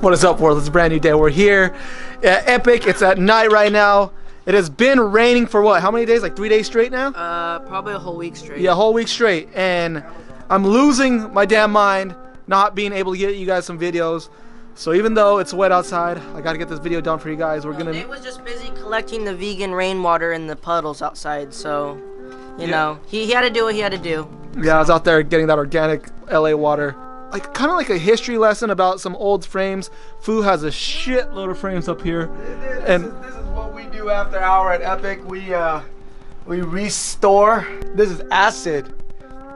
What is up, world? It's a brand new day. We're here at Epic. It's at night right now. It has been raining for what? How many days? Like 3 days straight now? Probably a whole week straight. Yeah, a whole week straight. And I'm losing my damn mind not being able to get you guys some videos. So even though it's wet outside, I gotta get this video done for you guys. Nate was just busy collecting the vegan rainwater in the puddles outside, so you know he had to do what he had to do. Yeah, I was out there getting that organic LA water. Like kind of like a history lesson about some old frames. Fu has a shitload of frames up here. This is what we do after hour at Epic. We restore. This is acid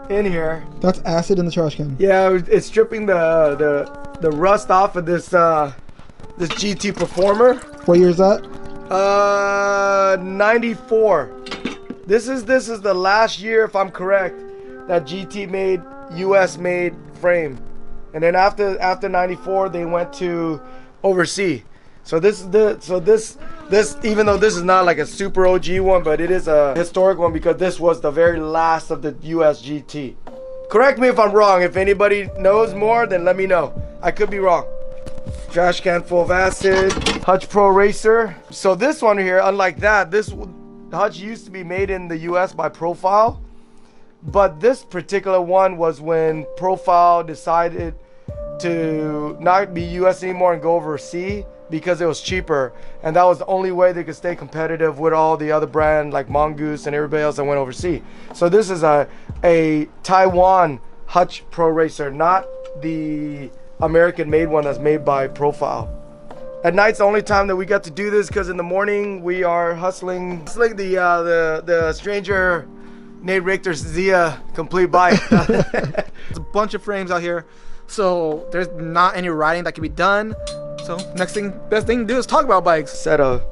in here. That's acid in the trash can. Yeah, it's stripping the rust off of this this GT Performer. What year is that? 94. This is the last year, if I'm correct, that GT made US made frame. And then after 94 they went to overseas. So this even though this is not like a super OG one, but it is a historic one because this was the very last of the US GT. Correct me if I'm wrong. If anybody knows more, then let me know. I could be wrong. Trash can full of acid. Hutch Pro Racer. So this one here, unlike that, this Hutch used to be made in the US by Profile. But this particular one was when Profile decided to not be US anymore and go overseas because it was cheaper, and that was the only way they could stay competitive with all the other brands like Mongoose and everybody else that went overseas. So this is a Taiwan Hutch Pro Racer, not the American made one that's made by Profile. At night's the only time that we get to do this because in the morning we are hustling the Stranger Nate Richter's Zia complete bike. There's a bunch of frames out here, so there's not any riding that can be done. So best thing to do is talk about bikes. Set of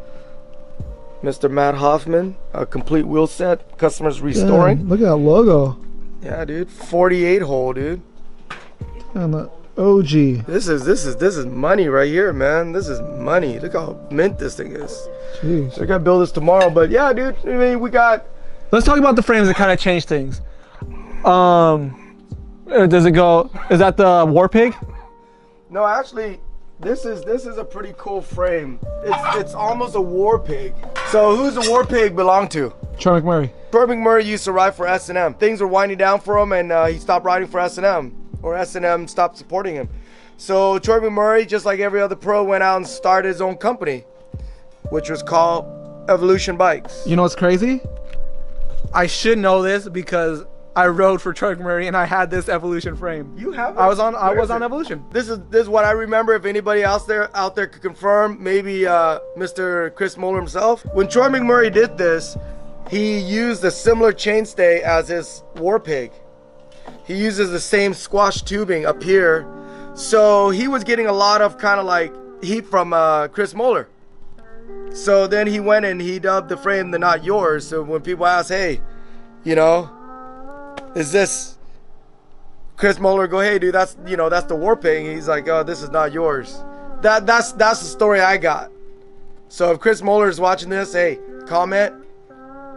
Mr. Matt Hoffman, a complete wheel set, customers restoring. Damn, look at that logo. Yeah, dude, 48 hole, dude. Damn, the OG. This is money right here, man. This is money. Look how mint this thing is. Jeez. So I gotta build this tomorrow, but yeah, dude. I mean, we got. Let's talk about the frames that kind of change things. Does it go? Is that the War Pig? No, actually, this is a pretty cool frame. It's almost a War Pig. So who's the War Pig belong to? Troy McMurray. Troy McMurray used to ride for S&M. Things were winding down for him, and he stopped riding for S&M, or S&M stopped supporting him. So Troy McMurray, just like every other pro, went out and started his own company, which was called Evolution Bikes. You know what's crazy? I should know this because I rode for Troy McMurray and I had this Evolution frame. You have it? I was on Evolution. This is what I remember. If anybody else out there could confirm, maybe Mr. Chris Moeller himself. When Troy McMurray did this, he used a similar chainstay as his War Pig. He uses the same squash tubing up here. So he was getting a lot of kind of like heat from Chris Moeller. So then he went and he dubbed the frame the Not Yours. So when people ask, hey, you know, is this Chris Moeller? Go, hey, dude, that's the War Pig. He's like, oh, this is not yours. That's the story I got. So if Chris Moeller is watching this, hey, comment,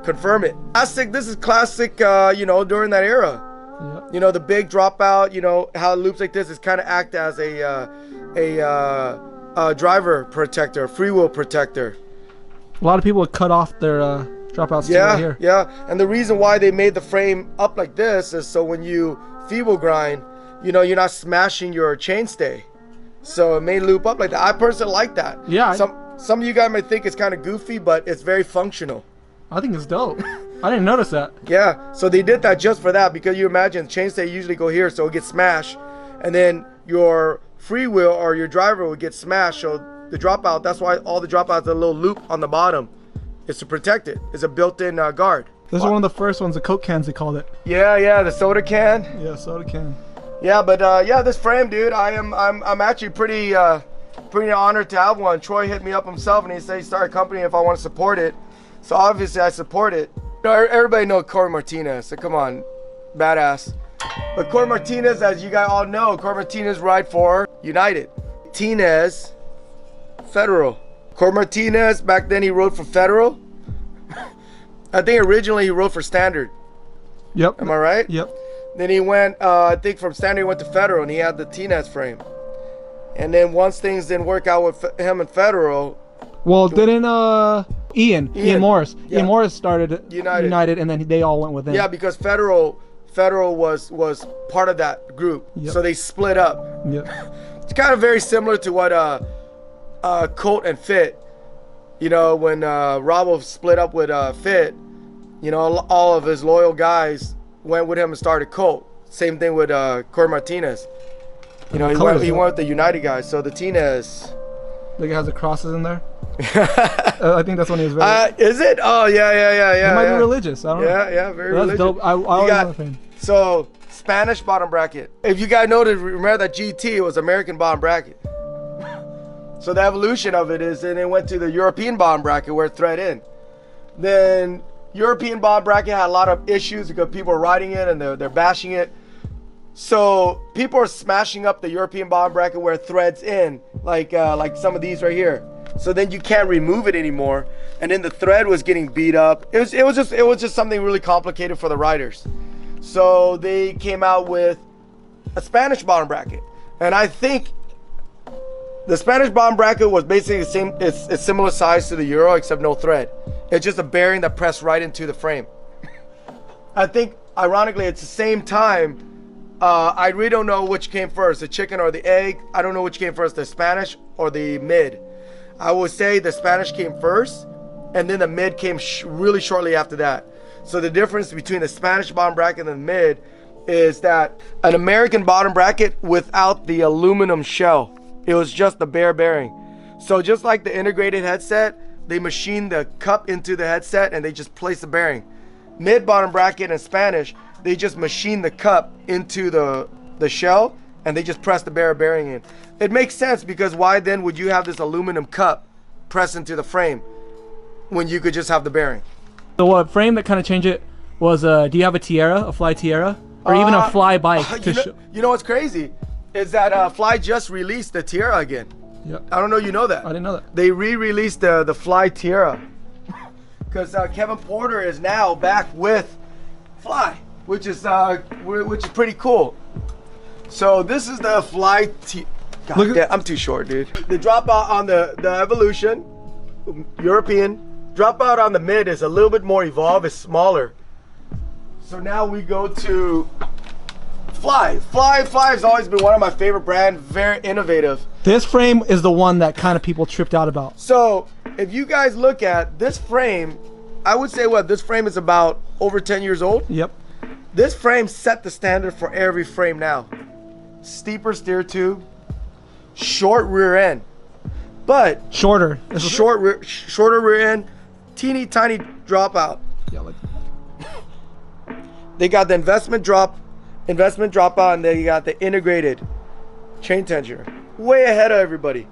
confirm it. Classic. This is classic. During that era. Yep. You know, the big dropout. You know how it loops like this is kind of act as a driver protector, free wheel protector. A lot of people would cut off their dropouts right here. Yeah, and the reason why they made the frame up like this is so when you feeble grind, you know, you're not smashing your chainstay. So it may loop up like that. I personally like that. Yeah. Some of you guys might think it's kind of goofy, but it's very functional. I think it's dope. I didn't notice that. Yeah, so they did that just for that because you imagine chainstay usually go here, so it gets smashed, and then your free wheel or your driver would get smashed. So the dropout, that's why all the dropouts are a little loop on the bottom. Is to protect it. It's a built-in guard. This is one of the first ones, the Coke cans they called it. Yeah, the soda can. Yeah, soda can. Yeah, but yeah, this frame, dude, I'm actually pretty honored to have one. Troy hit me up himself and he said he started a company if I want to support it. So obviously I support it. Everybody knows Corey Martinez, so come on, badass. But Corey Martinez, as you guys all know, Corey Martinez ride for United. Martinez, Federal. Corey Martinez, back then he rode for Federal. I think originally he rode for Standard. Yep. Am I right? Yep. Then he went, I think from Standard he went to Federal and he had the Martinez frame. And then once things didn't work out with him and Federal. Well, didn't Ian Morris? Yeah. Ian Morris started United, and then they all went with him. Yeah, because Federal was part of that group, so they split up. Yep. It's kind of very similar to what Colt and Fit. You know, when Robbo split up with Fit, you know, all of his loyal guys went with him and started Colt. Same thing with Corey Martinez. You know, he went with the United guys. So the Tinez. Like it has the crosses in there. I think that's when he was very. Is it? Oh yeah. He might be religious. I don't know. Yeah, very That's religious. dope. I always want to So Spanish bottom bracket. If you guys noticed, remember that GT was American bottom bracket. So the evolution of it is, then it went to the European bottom bracket where it thread in. Then European bottom bracket had a lot of issues because people are riding it and they're bashing it. So people are smashing up the European bottom bracket where it threads in, like some of these right here. So then you can't remove it anymore. And then the thread was getting beat up. It was just something really complicated for the riders. So they came out with a Spanish bottom bracket, and I think the Spanish bottom bracket was basically the same. It's similar size to the Euro, except no thread. It's just a bearing that pressed right into the frame. I think, ironically, it's the same time. I really don't know which came first, the chicken or the egg. I don't know which came first, the Spanish or the mid. I would say the Spanish came first, and then the mid came really shortly after that. So the difference between the Spanish bottom bracket and the mid is that an American bottom bracket without the aluminum shell. It was just the bare bearing. So just like the integrated headset, they machined the cup into the headset and they just placed the bearing. Mid bottom bracket and Spanish, they just machined the cup into the shell and they just pressed the bare bearing in. It makes sense, because why then would you have this aluminum cup pressed into the frame when you could just have the bearing? So what frame that kind of changed it was, do you have a Tiara, a Fly Tiara? Or even a Fly bike? You know what's crazy? Is that Fly just released the Tiara again. Yep. I don't know you know that. I didn't know that. They re-released the Fly Tiara. Because Kevin Porter is now back with Fly, which is pretty cool. So this is the Fly Tiara. I'm too short, dude. The dropout on the Evolution, European. Dropout on the mid is a little bit more evolved, it's smaller. So now we go to Fly. Fly has always been one of my favorite brands, very innovative. This frame is the one that kind of people tripped out about. So if you guys look at this frame, I would say this frame is about over 10 years old. Yep. This frame set the standard for every frame now. Steeper steer tube, short rear end, but shorter rear end, teeny tiny dropout. Yeah, like they got the investment dropout, and then you got the integrated chain tensioner. Way ahead of everybody.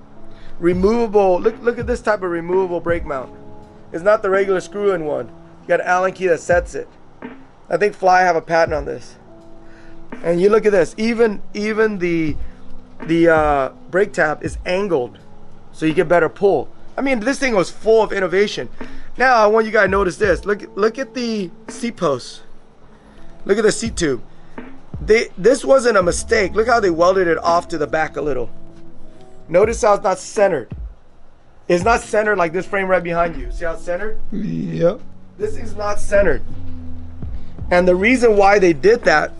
Removable. Look at this type of removable brake mount. It's not the regular screw-in one. You got an Allen key that sets it. I think Fly have a patent on this. And you look at this. Even the brake tab is angled, so you get better pull. I mean, this thing was full of innovation. Now I want you guys to notice this. Look at the seat posts. Look at the seat tube. This wasn't a mistake. Look how they welded it off to the back a little. Notice how it's not centered. It's not centered like this frame right behind you. See how it's centered? Yep. This is not centered. And the reason why they did that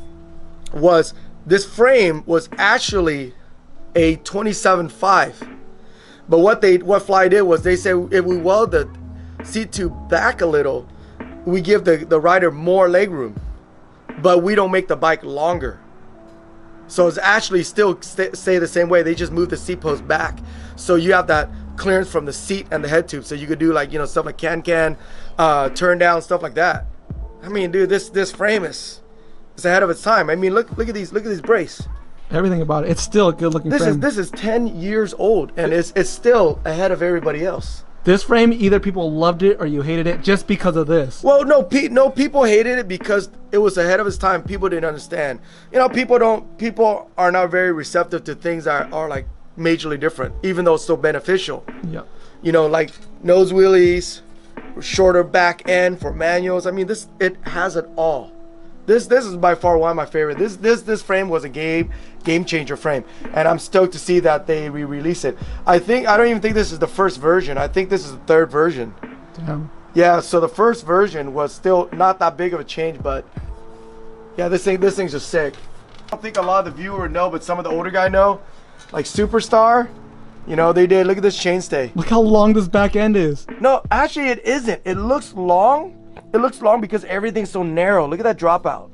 was this frame was actually a 27.5. But what Fly did was they said, if we weld the seat tube back a little, we give the rider more leg room, but we don't make the bike longer. So it's actually still stay the same way. They just move the seat post back, so you have that clearance from the seat and the head tube, so you could do, like, you know, stuff like can turn down, stuff like that. I mean, dude, this frame is ahead of its time. I mean, look at these brakes. Everything about it. It's still a good looking frame. This is 10 years old, and it's still ahead of everybody else. This frame, either people loved it or you hated it just because of this. Well, no, people hated it because it was ahead of its time. People didn't understand. You know, people are not very receptive to things that are like majorly different, even though it's still beneficial. Yeah. You know, like nose wheelies, shorter back end for manuals. I mean, it has it all. This is by far one of my favorite. This frame was a game changer frame, and I'm stoked to see that they re-release it. I don't even think this is the first version. I think this is the third version. Damn. Yeah, so the first version was still not that big of a change, but yeah, this thing's just sick. I don't think a lot of the viewer know, but some of the older guy know. Like Superstar, you know, they did. Look at this chainstay. Look how long this back end is. No, actually it isn't. It looks long. It looks long because everything's so narrow. Look at that dropout.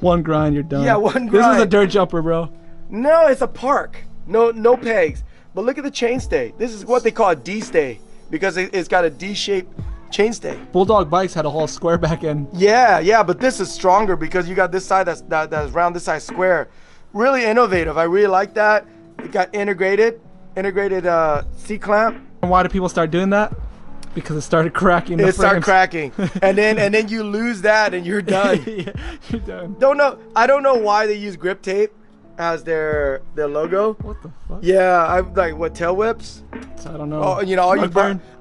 One grind, you're done. Yeah, one grind. This is a dirt jumper, bro. No, it's a park. No pegs. But look at the chainstay. This is what they call a D stay because it's got a D-shaped chainstay. Bulldog bikes had a whole square back end. Yeah, but this is stronger because you got this side that's round, this side square. Really innovative. I really like that. It got integrated C-clamp. And why do people start doing that? Because it started cracking. It started cracking, and then you lose that, and you're done. Yeah, you're done. I don't know why they use grip tape as their logo. What the fuck? Yeah, I'm like, what, tail whips? I don't know. Oh, you know,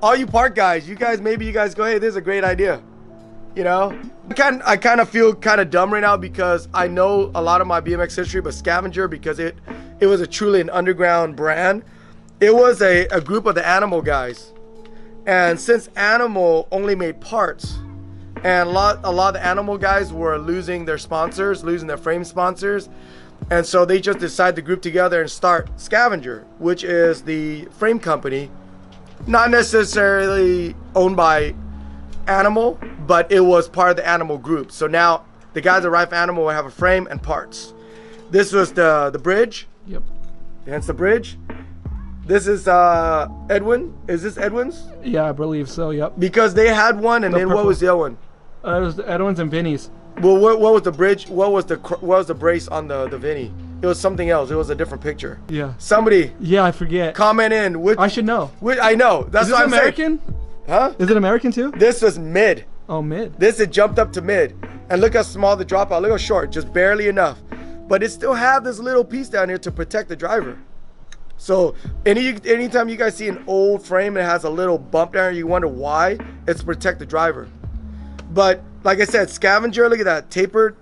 all you park guys, maybe you guys go, hey, this is a great idea. You know, I kind of feel kind of dumb right now because I know a lot of my BMX history, but Scavenger, because it was a truly an underground brand. It was a group of the Animal guys. And since Animal only made parts, and a lot of the Animal guys were losing their sponsors, losing their frame sponsors, and so they just decided to group together and start Scavenger, which is the frame company, not necessarily owned by Animal, but it was part of the Animal group. So now the guys that ride for Animal will have a frame and parts. This was the bridge. Yep. Hence the bridge. This is Edwin. Is this Edwin's? Yeah, I believe so. Yep. Because they had one, and then what was the other one? It was Edwin's and Vinny's. Well, what was the bridge? What was the brace on the Vinny? It was something else. It was a different picture. Yeah. Somebody. Yeah, I forget. Comment in. Which, I should know. I know. That's what I'm American? saying. Huh? Is it American too? This was mid. Oh, mid. This had jumped up to mid, and look how small the dropout. Look how short, just barely enough. But it still had this little piece down here to protect the driver. So anytime you guys see an old frame that has a little bump down here, you wonder why. It's to protect the driver. But like I said, Scavenger, look at that tapered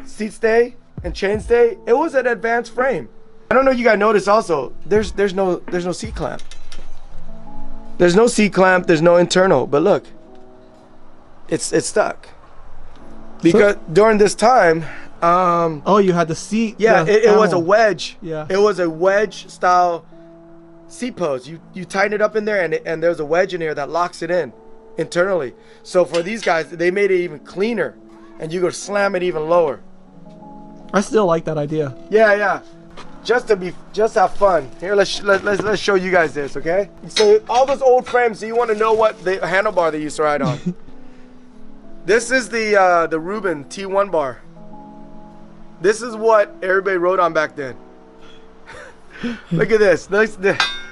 seat stay and chain stay. It was an advanced frame. I don't know if you guys noticed also. There's no seat clamp. There's no seat clamp. There's no internal. But look, it's stuck because during this time. Oh, you had the seat. Yeah, it was a wedge. Yeah. It was a wedge style seat post. You tighten it up in there, and there's a wedge in here that locks it in internally. So for these guys, they made it even cleaner, and you could slam it even lower. I still like that idea. Yeah. Just have fun. Here, let's show you guys this, okay? So all those old frames. So you want to know what the handlebar they used to ride on? This is the Reuben T1 bar. This is what everybody rode on back then. Look at this. This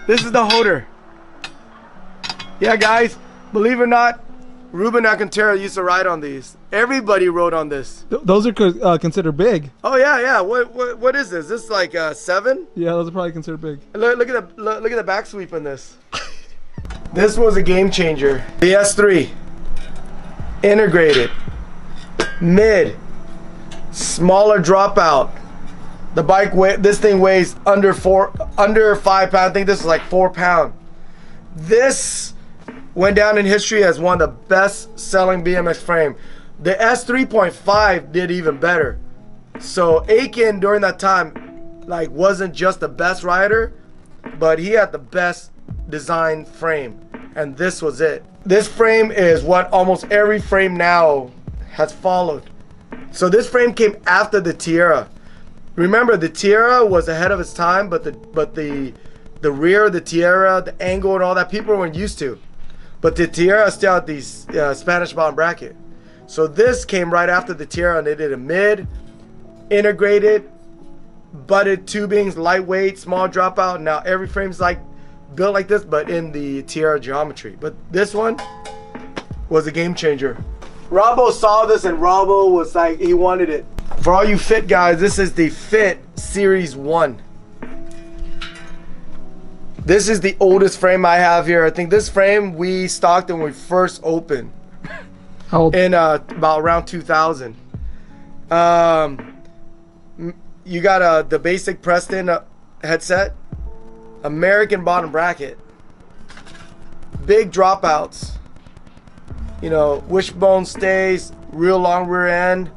is the holder. Yeah, guys, believe it or not, Reuben Alcantara used to ride on these. Everybody rode on this. Those are considered big. Oh yeah. What is this? This is like 7? Yeah, those are probably considered big. Look at the back sweep in this. This was a game changer. The S3, integrated, mid. Smaller dropout. The bike this thing weighs under 5 pounds. I think this is like 4 pounds. This went down in history as one of the best selling BMX frame. The S3.5 did even better. So Aiken during that time like wasn't just the best rider, but he had the best design frame, and this was it. This frame is what almost every frame now has followed. So this frame came after the Tierra. Remember, the Tierra was ahead of its time, but the rear of the Tierra, the angle and all that, people weren't used to. But the Tierra still had these Spanish bottom bracket. So this came right after the Tierra, and they did a mid, integrated, butted tubings, lightweight, small dropout. Now every frame's like built like this, but in the Tierra geometry. But this one was a game changer. Robbo saw this, and Robbo was like, he wanted it. For all you Fit guys, this is the Fit Series 1. This is the oldest frame I have here. I think this frame we stocked when we first opened. How old? In about around 2000. You got the basic Preston headset, American bottom bracket, big dropouts, you know, wishbone stays, real long rear end.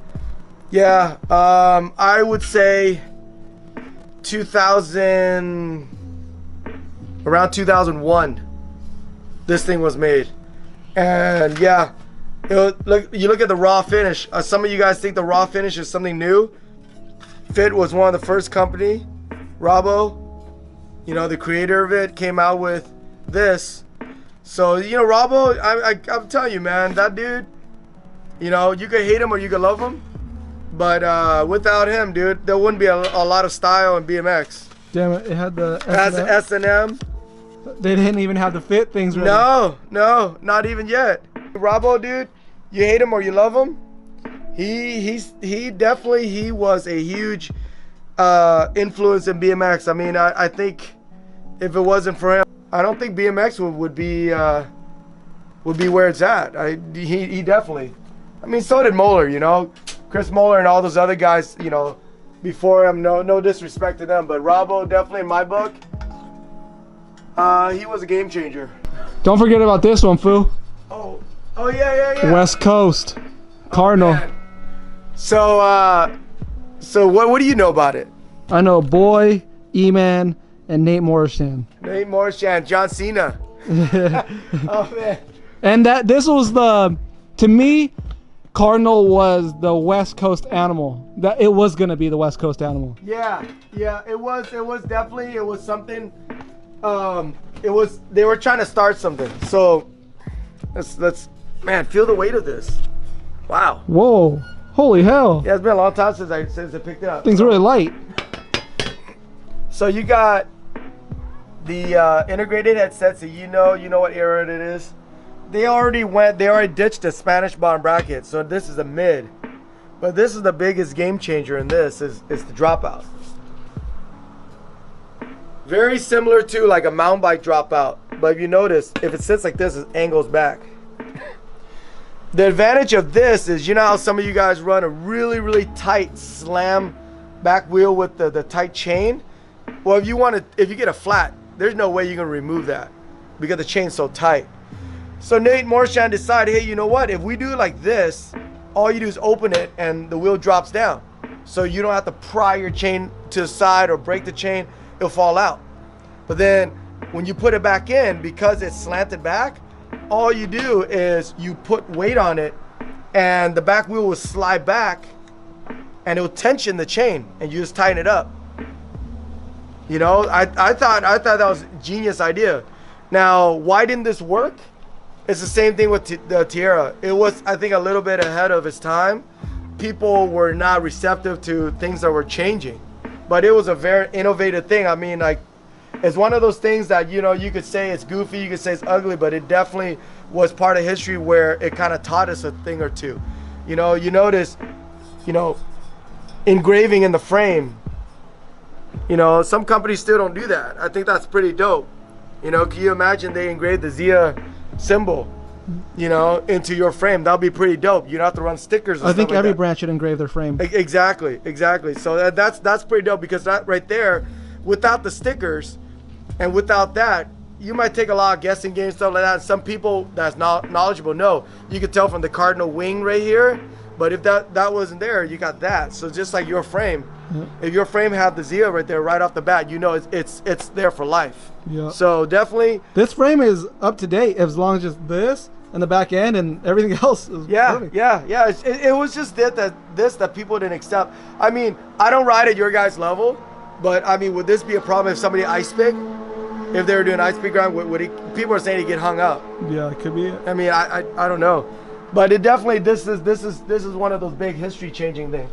Yeah, I would say 2000, around 2001, this thing was made. And yeah, you look at the raw finish. Some of you guys think the raw finish is something new. Fit was one of the first company. Robbo, you know, the creator of it, came out with this. So, you know, Robbo, I'm telling you, man, that dude, you know, you could hate him or you could love him. But without him, dude, there wouldn't be a lot of style in BMX. Damn it, it had the S&M. They didn't even have the fit things ready. No, not even yet. Robbo, dude, you hate him or you love him. He definitely was a huge influence in BMX. I mean, I think if it wasn't for him, I don't think BMX would be where it's at. He definitely. I mean, so did Moeller, you know, Chris Moeller and all those other guys, you know, before him. No disrespect to them, but Robbo definitely in my book, he was a game changer. Don't forget about this one, fool. Oh yeah. West Coast Cardinal. Man. So what do you know about it? I know Boy, E-Man, and Nate Morrison. Nate Morrison, John Cena. Oh man. And this was to me, Cardinal was the West Coast animal. That it was gonna be the West Coast animal. Yeah, it was definitely, it was something. They were trying to start something. So let's man, feel the weight of this. Wow. Whoa. Holy hell. Yeah, it's been a long time since I picked it up. Thing's really light. So you got the integrated headset, so you know what era it is. They already ditched the Spanish bottom bracket, so this is a mid. But this is the biggest game changer in this is the dropout. Very similar to like a mountain bike dropout, but if you notice, if it sits like this, it angles back. The advantage of this is, you know how some of you guys run a really tight slam back wheel with the tight chain? Well, if you get a flat, there's no way you're gonna remove that because the chain's so tight. So Nate Morrison decided, hey, you know what? If we do it like this, all you do is open it and the wheel drops down. So you don't have to pry your chain to the side or break the chain, it'll fall out. But then when you put it back in, because it's slanted back, all you do is you put weight on it and the back wheel will slide back and it will tension the chain and you just tighten it up. You know, I thought that was a genius idea. Now, why didn't this work? It's the same thing with the Tierra. It was, I think, a little bit ahead of its time. People were not receptive to things that were changing, but it was a very innovative thing. I mean, like, it's one of those things that, you know, you could say it's goofy, you could say it's ugly, but it definitely was part of history where it kind of taught us a thing or two. You know, you notice, you know, engraving in the frame. You know, some companies still don't do that. I think that's pretty dope. You know, can you imagine they engraved the Zia symbol, you know, into your frame? That'll be pretty dope. You don't have to run stickers. I think every brand should engrave their frame. Exactly. So that's pretty dope, because that right there, without the stickers and without that, you might take a lot of guessing games, stuff like that. And some people that's not knowledgeable know. You can tell from the cardinal wing right here, but if that wasn't there, you got that. So just like your frame, if your frame had the Zia right there right off the bat, you know it's there for life. Yeah. So definitely, this frame is up to date as long as just this and the back end and everything else is perfect. Yeah. It was just that people didn't accept. I mean, I don't ride at your guys' level, but I mean, would this be a problem if somebody ice pick? If they were doing ice pick ground, people are saying he'd get hung up. Yeah, it could be it. I mean, I don't know, but it definitely, this is one of those big history changing things.